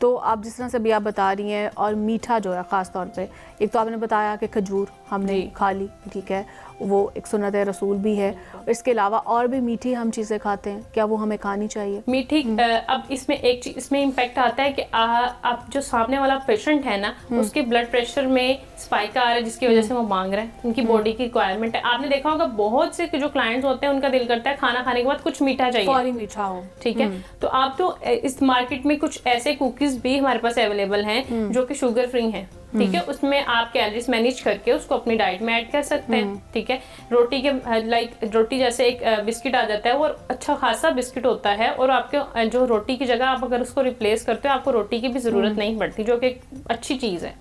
तो आप जिस तरह से अभी आप बता रही हैं, और मीठा जो है ख़ास तौर पे, एक तो आपने बताया कि खजूर हमने खा ली, ठीक है, वो एक सुन्नत रसूल भी है। इसके अलावा और भी मीठी हम चीज़ें खाते हैं, क्या वो हमें खानी चाहिए? मीठी अब इसमें एक चीज इसमें इम्पैक्ट आता है कि आप जो सामने वाला पेशेंट है ना, उसके ब्लड प्रेशर में स्पाइक आ रहा है, जिसकी वजह से वो मांग रहे हैं, उनकी बॉडी की रिक्वायरमेंट है। आपने देखा होगा बहुत से जो क्लाइंट्स होते हैं उनका दिल करता है खाना खाने के बाद कुछ मीठा चाहिए, फौरी मीठा हो, ठीक है। तो आप तो इस मार्केट में कुछ ऐसे कुकीज भी हमारे पास अवेलेबल हैं जो कि शुगर फ्री हैं, ठीक है। उसमें आप कैलोरीज मैनेज करके उसको अपनी डाइट में ऐड कर सकते हैं, ठीक है। रोटी के रोटी जैसे एक बिस्किट आ जाता है, वो अच्छा खासा बिस्किट होता है, और आपके जो रोटी की जगह आप अगर उसको रिप्लेस करते हो, आपको रोटी की भी जरूरत नहीं पड़ती, जो कि एक अच्छी चीज है।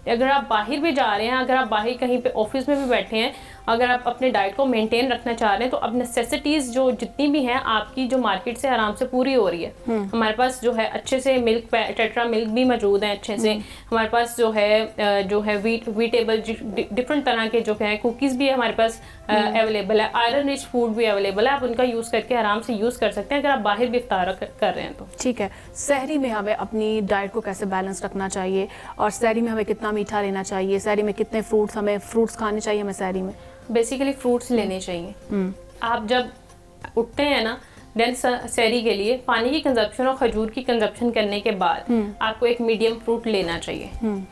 अगर आप बाहर भी जा रहे हैं, अगर आप बाहर कहीं पे ऑफिस में भी बैठे हैं, अगर आप अपने डाइट को मेंटेन रखना चाह रहे हैं, तो अब नेसेसिटीज जो जितनी भी हैं आपकी, जो मार्केट से आराम से पूरी हो रही है। हमारे पास जो है अच्छे से मिल्क, टेट्रा मिल्क भी मौजूद है अच्छे से। हमारे पास जो है वीटेबल डिफरेंट तरह के जो है कुकीज भी हमारे पास अवेलेबल है। आयरन रिच फूड भी अवेलेबल है, आप उनका यूज करके आराम से यूज कर सकते हैं, अगर आप बाहर भी इफ्तार कर रहे हैं तो। ठीक है। सहरी में हमें अपनी डाइट को कैसे बैलेंस रखना चाहिए, और सहरी में हमें कितना मीठा लेना चाहिए, सहरी में कितने फ्रूट्स खाने चाहिए हमें सहरी में? बेसिकली फ्रूट्स लेने चाहिए। आप जब उठते हैं ना देन सहरी के लिए, पानी की कंजप्शन और खजूर की कंजप्शन करने के बाद आपको एक मीडियम फ्रूट लेना चाहिए,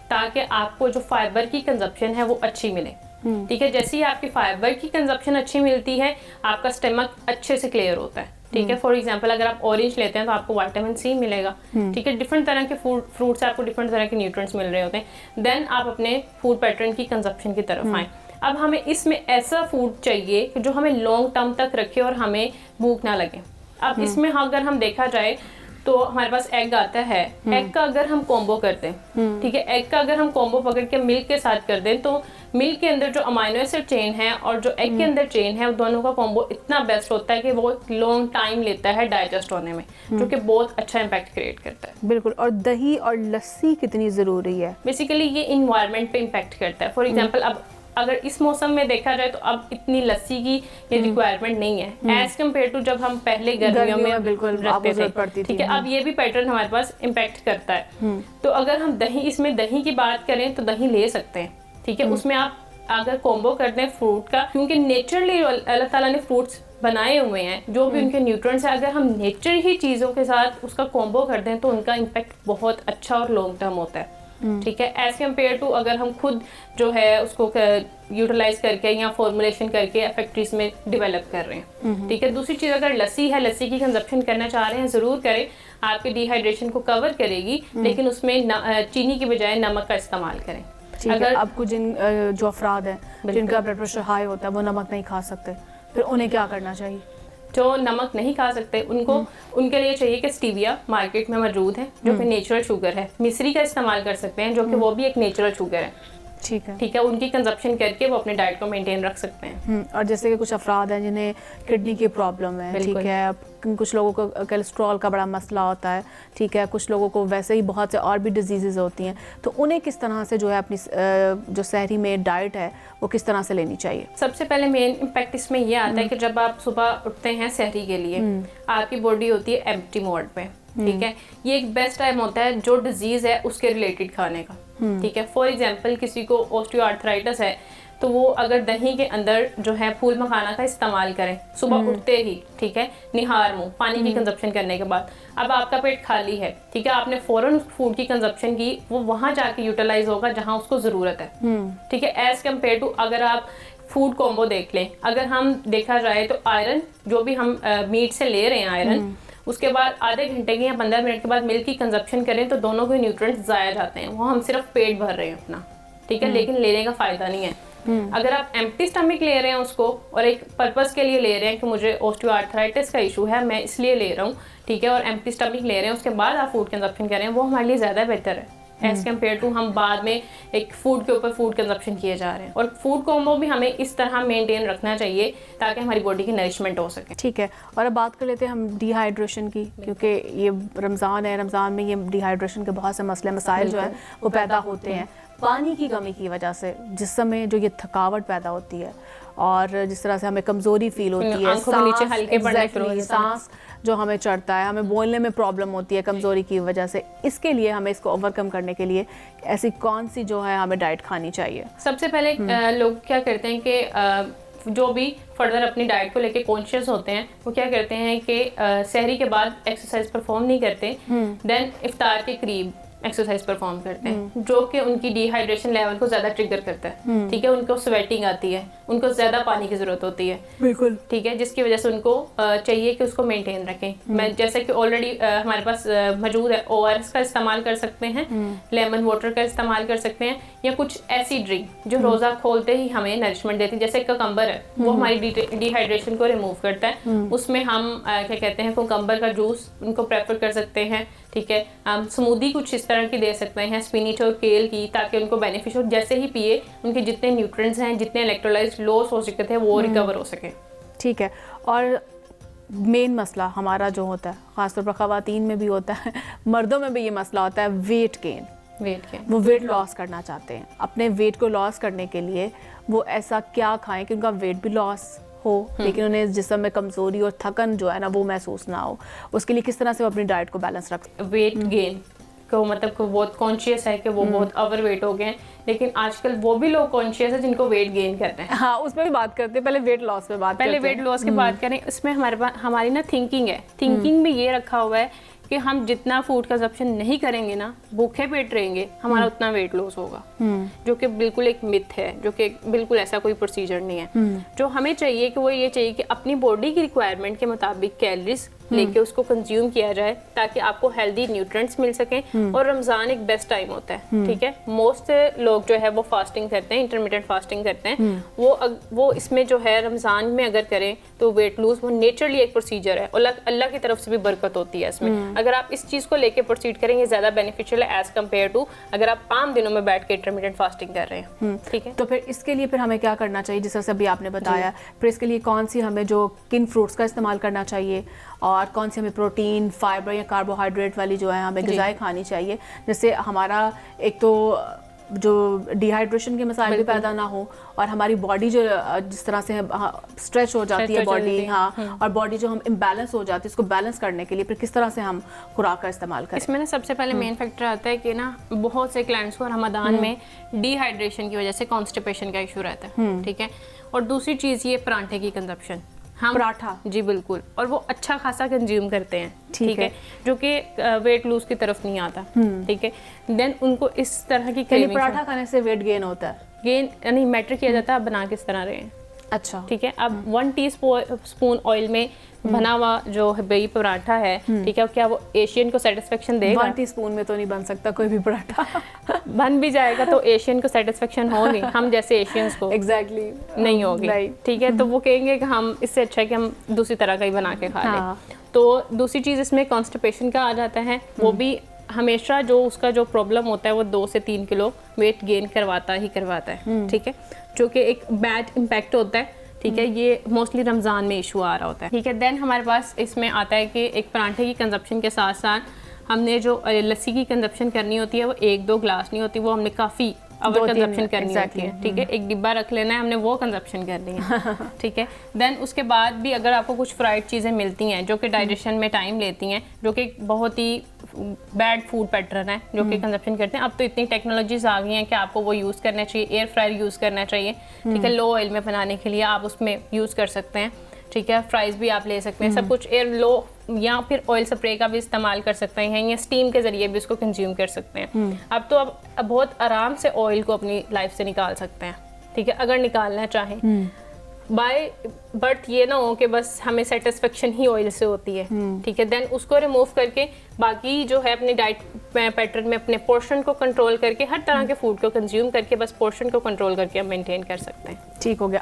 ताकि आपको जो फाइबर की कंजप्शन है वो अच्छी मिले, ठीक है। जैसे ही आपकी फाइबर की कंजप्शन अच्छी मिलती है, आपका स्टमक अच्छे से क्लियर होता है, ठीक है। फॉर एग्जांपल अगर आप ऑरेंज लेते हैं तो आपको विटामिन सी मिलेगा, ठीक है। डिफरेंट तरह के फ्रूट से आपको डिफरेंट तरह के न्यूट्रिएंट्स मिल रहे होते हैं। देन आप अपने फूड पैटर्न की कंजप्शन की तरफ आए। अब हमें इसमें ऐसा फूड चाहिए कि जो हमें लॉन्ग टर्म तक रखे और हमें भूख ना लगे। अब इसमें अगर हम देखा जाए तो हमारे पास एग आता है, एग का अगर हम कॉम्बो करते हैं, ठीक है, एग का अगर हम कॉम्बो पकड़ के मिल्क के साथ कर दें, तो मिल्क के अंदर जो अमाइनो एसिड चेन है और जो एग के अंदर चेन है, दोनों का कॉम्बो इतना बेस्ट होता है कि वो लॉन्ग टाइम लेता है डाइजेस्ट होने में, जो कि बहुत अच्छा इम्पैक्ट क्रिएट करता है। बिल्कुल। और दही और लस्सी कितनी ज़रूरी है? बेसिकली ये इन्वायरमेंट पे इम्पैक्ट करता है। फॉर एग्जाम्पल अब अगर इस मौसम में देखा जाए तो अब इतनी लस्सी की ये रिक्वायरमेंट नहीं है एज कम्पेयर टू जब हम पहले गर्मियों में बिल्कुल रखते थे, ठीक है। अब ये भी पैटर्न हमारे पास इम्पैक्ट करता है। तो अगर हम इसमें दही की बात करें तो दही ले सकते हैं, ठीक है। उसमें आप अगर कॉम्बो करते हैं फ्रूट का, क्योंकि नेचुरली अल्लाह ताला ने फ्रूट्स बनाए हुए हैं, जो भी उनके न्यूट्रिएंट्स है, अगर हम नेचर ही चीज़ों के साथ उसका कॉम्बो करते हैं तो उनका इम्पैक्ट बहुत अच्छा और लॉन्ग टर्म होता है, ठीक है। एज कम्पेयर टू अगर हम खुद जो है उसको यूटिलाइज करके या फॉर्मुलेशन करके फैक्ट्रीज में डेवलप कर रहे हैं, ठीक है। दूसरी चीज़, अगर लस्सी है, लस्सी की कंजप्शन करना चाह रहे हैं, ज़रूर करें, आपकी डिहाइड्रेशन को कवर करेगी, लेकिन उसमें चीनी की बजाय नमक का इस्तेमाल करें। अगर आपको जो अफराद हैं जिनका ब्लड प्रेशर हाई होता है, वो नमक नहीं खा सकते, फिर उन्हें क्या करना चाहिए? जो नमक नहीं खा सकते उनके लिए चाहिए कि स्टीविया मार्केट में मौजूद है, जो कि नेचुरल शुगर है। मिश्री का इस्तेमाल कर सकते हैं, जो कि वो भी एक नेचुरल शुगर है, ठीक है। उनकी कंजप्शन करके वो अपने डाइट को मेंटेन रख सकते हैं। और जैसे कि कुछ अफराद हैं जिन्हें किडनी की प्रॉब्लम है, ठीक है, कुछ लोगों को कोलेस्ट्रॉल का बड़ा मसला होता है, ठीक है, कुछ लोगों को वैसे ही बहुत से और भी डिजीज़ होती हैं, तो उन्हें किस तरह से जो है अपनी जो सहरी में डाइट है वो किस तरह से लेनी चाहिए? सबसे पहले मेन इम्पैक्ट इसमें ये आता है कि जब आप सुबह उठते हैं सहरी के लिए, आपकी बॉडी होती है एम्प्टी मोड पे, ठीक है। ये एक बेस्ट टाइम होता है जो डिजीज है उसके रिलेटेड खाने का, ठीक है। फॉर एग्जांपल किसी को ऑस्टियोआर्थराइटिस है, तो वो अगर दही के अंदर जो है फूल मखाना का इस्तेमाल करें सुबह उठते ही, ठीक है, निहार मुंह, पानी की कंजप्शन करने के बाद। अब आपका पेट खाली है, ठीक है, आपने फौरन उस फूड की कंजप्शन की, वो वहां जाके यूटिलाइज होगा जहां उसको जरूरत है, ठीक है। एज कम्पेयर टू अगर आप फूड कॉम्बो देख लें, अगर हम देखा जाए तो आयरन जो भी हम मीट से ले रहे हैं आयरन, उसके बाद आधे घंटे के या 15 मिनट के बाद मिल्क की कंजप्शन करें तो दोनों के न्यूट्रिएंट्स ज़ाया जाते हैं, वो हम सिर्फ पेट भर रहे हैं अपना, ठीक है, लेकिन लेने का फायदा नहीं है। अगर आप एम्प्टी स्टमक ले रहे हैं उसको और एक पर्पस के लिए ले रहे हैं कि मुझे ऑस्टियोआर्थराइटिस का इशू है, मैं इसलिए ले रहा हूँ, ठीक है, और एम्प्टी स्टमक ले रहे हैं, उसके बाद आप फूड कंजप्शन कर रहे हैं, वो हमारे लिए ज़्यादा बेहतर है एज कम्पेयर टू हम बाद में एक फूड के ऊपर फूड कंजप्शन किए जा रहे हैं। और फूड कॉम्बो भी हमें इस तरह मेंटेन रखना चाहिए ताकि हमारी बॉडी की नरिशमेंट हो सके, ठीक है। और अब बात कर लेते हैं हम डिहाइड्रेशन की, क्योंकि ये रमज़ान है, रमज़ान में ये डिहाइड्रेशन के बहुत से मसले मसाइल जो है वो पैदा होते हैं पानी की कमी की वजह से, जिसम में जो ये थकावट पैदा होती है और जिस तरह से हमें कमज़ोरी फील होती है, आंखों के नीचे हल्के पड़ने शुरू हो जाते हैं, सांस जो हमें चढ़ता है, हमें बोलने में प्रॉब्लम होती है कमज़ोरी की वजह से, इसके लिए हमें इसको ओवरकम करने के लिए ऐसी कौन सी जो है हमें डाइट खानी चाहिए? सबसे पहले लोग क्या करते हैं कि जो भी फर्दर अपनी डाइट को लेके कॉन्शियस होते हैं वो क्या करते हैं कि सहरी के बाद एक्सरसाइज परफॉर्म नहीं करते, देन इफ्तार के करीब एक्सरसाइज परफॉर्म करते हैं, जो कि उनकी डिहाइड्रेशन लेवल को ज़्यादा ट्रिगर करता है। ठीक है, उनको स्वेटिंग आती है, उनको ज़्यादा पानी की ज़रूरत होती है। बिल्कुल। ठीक है, जिसकी वजह से उनको चाहिए कि उसको मेंटेन रखें। मैं जैसे कि ऑलरेडी हमारे पास मौजूद है, ORS का इस्तेमाल कर सकते हैं, लेमन वाटर का इस्तेमाल कर सकते हैं, या कुछ ऐसी ड्रिंक जो रोज़ा खोलते ही हमें नरिशमेंट देती है, जैसे ककम्बर है, वो हमारी डिहाइड्रेशन को रिमूव करता है। उसमें हम क्या कहते हैं, कुकम्बर का जूस उनको प्रेफर कर सकते हैं। ठीक है, हम स्मूदी कुछ इस तरह की दे सकते हैं, स्पिनिच और केल की, ताकि उनको बेनिफिट हो। जैसे ही पिए उनके जितने न्यूट्रिएंट्स हैं, जितने इलेक्ट्रोलाइट्स लॉस हो चुके थे, वो रिकवर हो सके। ठीक है, और मेन मसला हमारा जो होता है, ख़ासतौर पर ख़वातीन में भी होता है, मर्दों में भी ये मसला होता है, वेट गेन। वो वेट लॉस करना चाहते हैं। अपने वेट को लॉस करने के लिए वो ऐसा क्या खाएं कि उनका वेट भी लॉस हो, लेकिन उन्हें जिस्म में कमज़ोरी और थकन जो है ना वो महसूस ना हो। उसके लिए किस तरह से वो अपनी डाइट को बैलेंस रख? वेट गेन को मतलब को बहुत कॉन्शियस है कि वो बहुत ओवर वेट हो गए हैं, लेकिन आजकल वो भी लोग कॉन्शियस है जिनको वेट गेन करना है। हाँ, उस पर भी बात करते हैं, पहले वेट लॉस पे बात करते हैं। वेट लॉस की बात करें, इसमें हमारी ना थिंकिंग है, थिंकिंग में ये रखा हुआ है कि हम जितना फूड कंजप्शन नहीं करेंगे ना, भूखे पेट रहेंगे, हमारा उतना वेट लॉस होगा, जो कि बिल्कुल एक मिथ है, जो कि बिल्कुल ऐसा कोई प्रोसीजर नहीं है। जो हमें चाहिए कि वो ये चाहिए कि अपनी बॉडी की रिक्वायरमेंट के मुताबिक कैलोरीज लेके उसको कंज्यूम किया जाए, ताकि आपको हेल्दी न्यूट्रिएंट्स मिल सकें। और रमज़ान एक बेस्ट टाइम होता है। ठीक है, मोस्ट लोग जो है वो फास्टिंग करते हैं, इंटरमीडिएट फास्टिंग करते हैं। वो इसमें जो है रमज़ान में अगर करें तो वेट लूज, वो नेचुरली एक प्रोसीजर है, और अल्लाह की तरफ से भी बरकत होती है इसमें। अगर आप इस चीज़ को लेके प्रोसीड करेंगे ज़्यादा बेनिफिशियल है एज कम्पेयर टू अगर आप आम दिनों में बैठ के इंटरमीडिएट फास्टिंग कर रहे हैं। ठीक है, तो फिर इसके लिए फिर हमें क्या करना चाहिए, जिस तरह से अभी आपने बताया, फिर इसके लिए कौन सी हमें जो किन फ्रूट्स का इस्तेमाल करना चाहिए, और कौन सी हमें प्रोटीन, फाइबर या कार्बोहाइड्रेट वाली जो है हमें ग़िज़ाएं खानी चाहिए, जिससे हमारा एक तो जो डिहाइड्रेशन के मसाइल भी पैदा ना हो, और हमारी बॉडी जो जिस तरह से स्ट्रेच हो जाती है बॉडी, हाँ, और बॉडी जो हम इम्बैलेंस हो जाती है, उसको बैलेंस करने के लिए फिर किस तरह से हम खुराक का इस्तेमाल करें? इसमें ना सबसे पहले मेन फैक्टर आता है कि ना बहुत से क्लाइंट्स को रमज़ान में डिहाइड्रेशन की वजह से कॉन्स्टिपेशन का इशू रहता है। ठीक है, और दूसरी चीज़ ये पराठे की कंजप्शन, हम पराठा, जी बिल्कुल, और वो अच्छा खासा कंज्यूम करते हैं। ठीक है, जो कि वेट लूज की तरफ नहीं आता। ठीक है, देन उनको इस तरह की पराठा खाने से वेट गेन होता है? गेन नहीं मैटर किया जाता है, आप बना किस तरह रहे हैं। अच्छा, ठीक है, अब 1 टीस्पून ऑयल में बना हुआ जो बेई पराठा है, ठीक है, क्या वो एशियन को सेटिस्फेक्शन देगा? 1 टीस्पून में तो नहीं बन सकता कोई भी पराठा। बन भी जाएगा तो एशियन को सेटिस्फेक्शन होगी, हम जैसे एशियंस को एग्जैक्टली नहीं होगी। ठीक है, तो वो कहेंगे कि हम इससे अच्छा है कि हम दूसरी तरह का ही बना के खा लें। तो दूसरी चीज़ इसमें कॉन्स्टिपेशन का आ जाता है, वो भी हमेशा जो उसका जो प्रॉब्लम होता है वो 2 से 3 किलो वेट गेन करवाता है। ठीक है, जो कि एक बैड इम्पैक्ट होता है। ठीक है, ये मोस्टली रमज़ान में इशू आ रहा होता है। ठीक है, देन हमारे पास इसमें आता है कि एक पराठे की कंजप्शन के साथ साथ हमने जो लस्सी की कंजप्शन करनी होती है वो 1-2 ग्लास नहीं होती, वो हमने काफ़ी अवर कंजप्शन करनी होती है। ठीक है, एक डिब्बा रख लेना है हमने, वो कंजप्शन करनी है। ठीक है, देन उसके बाद भी अगर आपको कुछ फ्राइड चीज़ें मिलती हैं जो कि डाइजेशन में टाइम लेती हैं, जो कि बहुत ही बैड फूड पैटर्न है, जो कि कंजप्शन करते हैं। अब तो इतनी टेक्नोलॉजीज आ गई हैं कि आपको वो यूज़ करना चाहिए, एयर फ्रायर यूज़ करना चाहिए। ठीक है, लो ऑयल में बनाने के लिए आप उसमें यूज़ कर सकते हैं। ठीक है, फ्राइज भी आप ले सकते हैं, सब कुछ एयर लो, या फिर ऑयल स्प्रे का भी इस्तेमाल कर सकते हैं, या स्टीम के जरिए भी उसको कंज्यूम कर सकते हैं। अब तो अब बहुत आराम से ऑयल को अपनी लाइफ से निकाल सकते हैं। ठीक है, अगर निकालना चाहें, बाय बर्थ ये ना हो कि बस हमें सेटिस्फेक्शन ही ऑयल से होती है। ठीक है, देन उसको रिमूव करके बाकी जो है अपनी डाइट पैटर्न में अपने पोर्शन को कंट्रोल करके, हर तरह के फूड को कंज्यूम करके बस पोर्शन को कंट्रोल करके हम मेंटेन कर सकते हैं। ठीक हो गया।